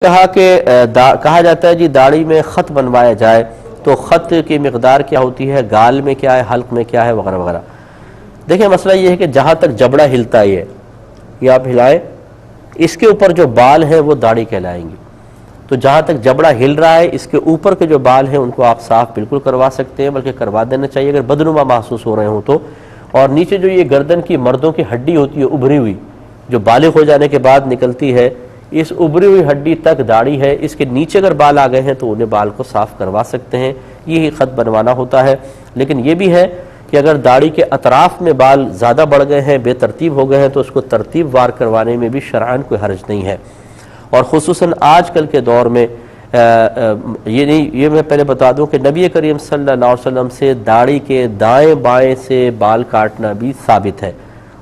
کہا جاتا ہے جی داڑھی میں خط بنوایا جائے تو خط کی مقدار کیا ہوتی ہے، گال میں کیا ہے، حلق میں کیا ہے، وغیرہ وغیرہ۔ دیکھیں مسئلہ یہ ہے کہ جہاں تک جبڑا ہلتا ہے یہ آپ ہلائیں، اس کے اوپر جو بال ہیں وہ داڑھی کہلائیں گی۔ تو جہاں تک جبڑا ہل رہا ہے اس کے اوپر کے جو بال ہیں ان کو آپ صاف بالکل کروا سکتے ہیں، بلکہ کروا دینا چاہیے اگر بدنما محسوس ہو رہے ہوں تو۔ اور نیچے جو یہ گردن کی مردوں کی ہڈی ہوتی ہے ابھری ہوئی، جو بالغ ہو جانے کے بعد نکلتی ہے، اس ابھری ہوئی ہڈی تک داڑھی ہے، اس کے نیچے اگر بال آ گئے ہیں تو انہیں بال کو صاف کروا سکتے ہیں، یہی خط بنوانا ہوتا ہے۔ لیکن یہ بھی ہے کہ اگر داڑھی کے اطراف میں بال زیادہ بڑھ گئے ہیں، بے ترتیب ہو گئے ہیں، تو اس کو ترتیب وار کروانے میں بھی شرعاً کوئی حرج نہیں ہے۔ اور خصوصاً آج کل کے دور میں یہ میں پہلے بتا دوں کہ نبی کریم صلی اللہ علیہ وسلم سے داڑھی کے دائیں بائیں سے بال کاٹنا بھی ثابت ہے،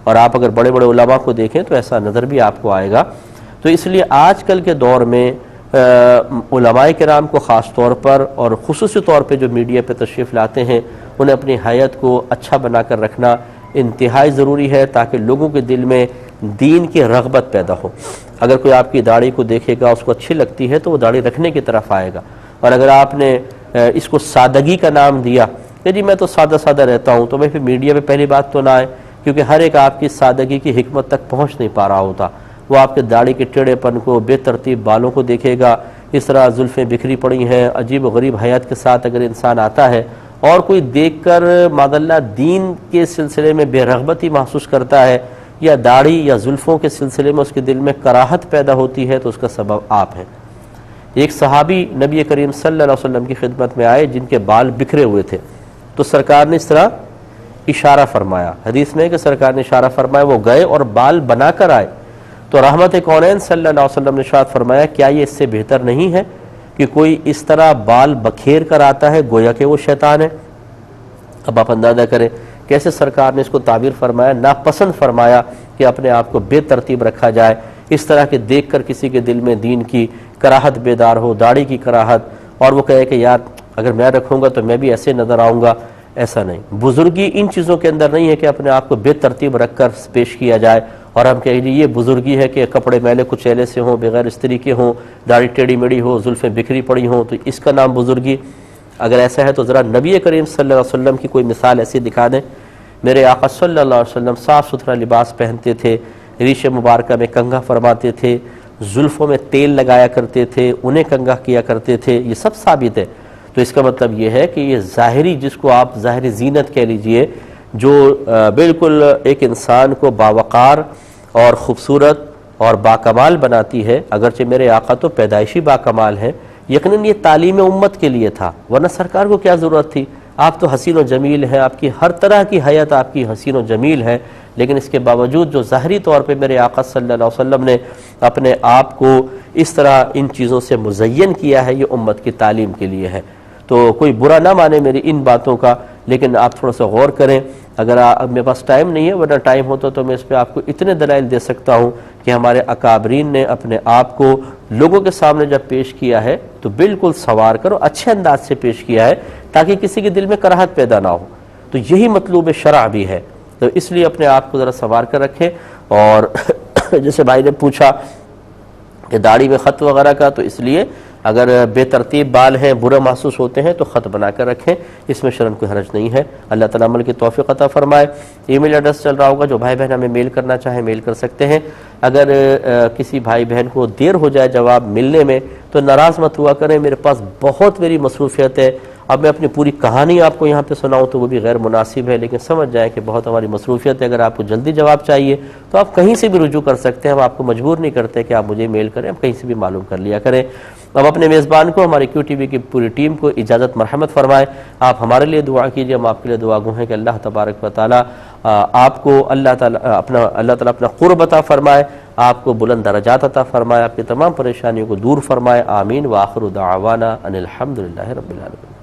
اور آپ اگر بڑے بڑے علماء کو دیکھیں تو ایسا نظر بھی آپ کو آئے گا۔ تو اس لیے آج کل کے دور میں علماء کرام کو خاص طور پر اور خصوصی طور پہ جو میڈیا پہ تشریف لاتے ہیں انہیں اپنی حیات کو اچھا بنا کر رکھنا انتہائی ضروری ہے، تاکہ لوگوں کے دل میں دین کی رغبت پیدا ہو۔ اگر کوئی آپ کی داڑھی کو دیکھے گا، اس کو اچھی لگتی ہے تو وہ داڑھی رکھنے کی طرف آئے گا۔ اور اگر آپ نے اس کو سادگی کا نام دیا کہ جی میں تو سادہ سادہ رہتا ہوں، تو میں پھر میڈیا پہ پہلی بات تو نہ آئے، کیونکہ ہر ایک آپ کی سادگی کی حکمت تک پہنچ نہیں پا رہا ہوتا۔ وہ آپ کے داڑھی کے ٹیڑھے پن کو، بے ترتیب بالوں کو دیکھے گا، اس طرح زلفیں بکھری پڑی ہیں، عجیب و غریب حیات کے ساتھ اگر انسان آتا ہے اور کوئی دیکھ کر معذاللہ دین کے سلسلے میں بے رغبتی محسوس کرتا ہے، یا داڑھی یا زلفوں کے سلسلے میں اس کے دل میں کراہت پیدا ہوتی ہے، تو اس کا سبب آپ ہیں۔ ایک صحابی نبی کریم صلی اللہ علیہ وسلم کی خدمت میں آئے جن کے بال بکھرے ہوئے تھے، تو سرکار نے اس طرح اشارہ فرمایا، حدیث میں کہ سرکار نے اشارہ فرمایا، وہ گئے اور بال بنا کر آئے، تو رحمت کونین صلی اللہ علیہ وسلم نے ارشاد فرمایا کیا یہ اس سے بہتر نہیں ہے کہ کوئی اس طرح بال بکھیر کر آتا ہے گویا کہ وہ شیطان ہے۔ اب آپ اندازہ کریں کیسے سرکار نے اس کو تعبیر فرمایا، ناپسند فرمایا کہ اپنے آپ کو بے ترتیب رکھا جائے، اس طرح کے دیکھ کر کسی کے دل میں دین کی کراہت بیدار ہو، داڑھی کی کراہت، اور وہ کہے کہ یار اگر میں رکھوں گا تو میں بھی ایسے نظر آؤں گا۔ ایسا نہیں، بزرگی ان چیزوں کے اندر نہیں ہے کہ اپنے آپ کو بے ترتیب رکھ کر پیش کیا جائے اور ہم کہیں جی یہ بزرگی ہے کہ کپڑے میلے کچیلے سے ہوں، بغیر استری کے ہوں، داڑھی ٹیڑھی میڑھی ہو، زلفیں بکھری پڑی ہوں، تو اس کا نام بزرگی؟ اگر ایسا ہے تو ذرا نبی کریم صلی اللہ علیہ وسلم کی کوئی مثال ایسی دکھا دیں۔ میرے آقا صلی اللہ علیہ وسلم صاف ستھرا لباس پہنتے تھے، ریش مبارکہ میں کنگھا فرماتے تھے، زلفوں میں تیل لگایا کرتے تھے، انہیں کنگھا کیا کرتے تھے، یہ سب ثابت ہے۔ تو اس کا مطلب یہ ہے کہ یہ ظاہری، جس کو آپ ظاہری زینت کہہ لیجئے، جو بالکل ایک انسان کو باوقار اور خوبصورت اور باکمال بناتی ہے، اگرچہ میرے آقا تو پیدائشی باکمال ہیں، یقیناً یہ تعلیم امت کے لیے تھا، ورنہ سرکار کو کیا ضرورت تھی؟ آپ تو حسین و جمیل ہیں، آپ کی ہر طرح کی حیات آپ کی حسین و جمیل ہے، لیکن اس کے باوجود جو ظاہری طور پہ میرے آقا صلی اللہ علیہ وسلم نے اپنے آپ کو اس طرح ان چیزوں سے مزین کیا ہے، یہ امت کی تعلیم کے لیے ہے۔ تو کوئی برا نہ مانے میری ان باتوں کا، لیکن آپ تھوڑا سا غور کریں۔ اگر میرے پاس ٹائم نہیں ہے، ورنہ ٹائم ہوتا تو میں اس پہ آپ کو اتنے دلائل دے سکتا ہوں کہ ہمارے اکابرین نے اپنے آپ کو لوگوں کے سامنے جب پیش کیا ہے تو بالکل سنوار کر اور اچھے انداز سے پیش کیا ہے، تاکہ کسی کے دل میں کراہت پیدا نہ ہو۔ تو یہی مطلوب شرع بھی ہے، تو اس لیے اپنے آپ کو ذرا سنوار کر رکھیں۔ اور جیسے بھائی نے پوچھا کہ داڑھی میں خط وغیرہ کا، تو اس لیے اگر بے ترتیب بال ہیں، برا محسوس ہوتے ہیں، تو خط بنا کر رکھیں، اس میں شرعاً کوئی حرج نہیں ہے۔ اللہ تعالیٰ عمل کی توفیق عطا فرمائے۔ ای میل ایڈریس چل رہا ہوگا، جو بھائی بہن ہمیں میل کرنا چاہیں میل کر سکتے ہیں۔ اگر کسی بھائی بہن کو دیر ہو جائے جواب ملنے میں تو ناراض مت ہوا کریں، میرے پاس بہت میری مصروفیت ہے، اب میں اپنی پوری کہانی آپ کو یہاں پہ سناؤں تو وہ بھی غیر مناسب ہے، لیکن سمجھ جائیں کہ بہت ہماری مصروفیت ہے۔ اگر آپ کو جلدی جواب چاہیے تو آپ کہیں سے بھی رجوع کر سکتے ہیں، ہم آپ کو مجبور نہیں کرتے کہ آپ مجھے میل کریں، آپ کہیں سے بھی معلوم کر لیا کریں۔ اب اپنے میزبان کو، ہماری کیو ٹی وی کی پوری ٹیم کو اجازت مرحمت فرمائے۔ آپ ہمارے لیے دعا کیجیے، ہم آپ کے لیے دعا گو ہیں کہ اللہ تبارک و تعالی آپ کو اللہ تعالی اپنا قرب عطا فرمائے، آپ کو بلند درجات عطا فرمائے، آپ کی تمام پریشانیوں کو دور فرمائے، آمین۔ وآخر دعوانا ان الحمدللہ رب العالمین۔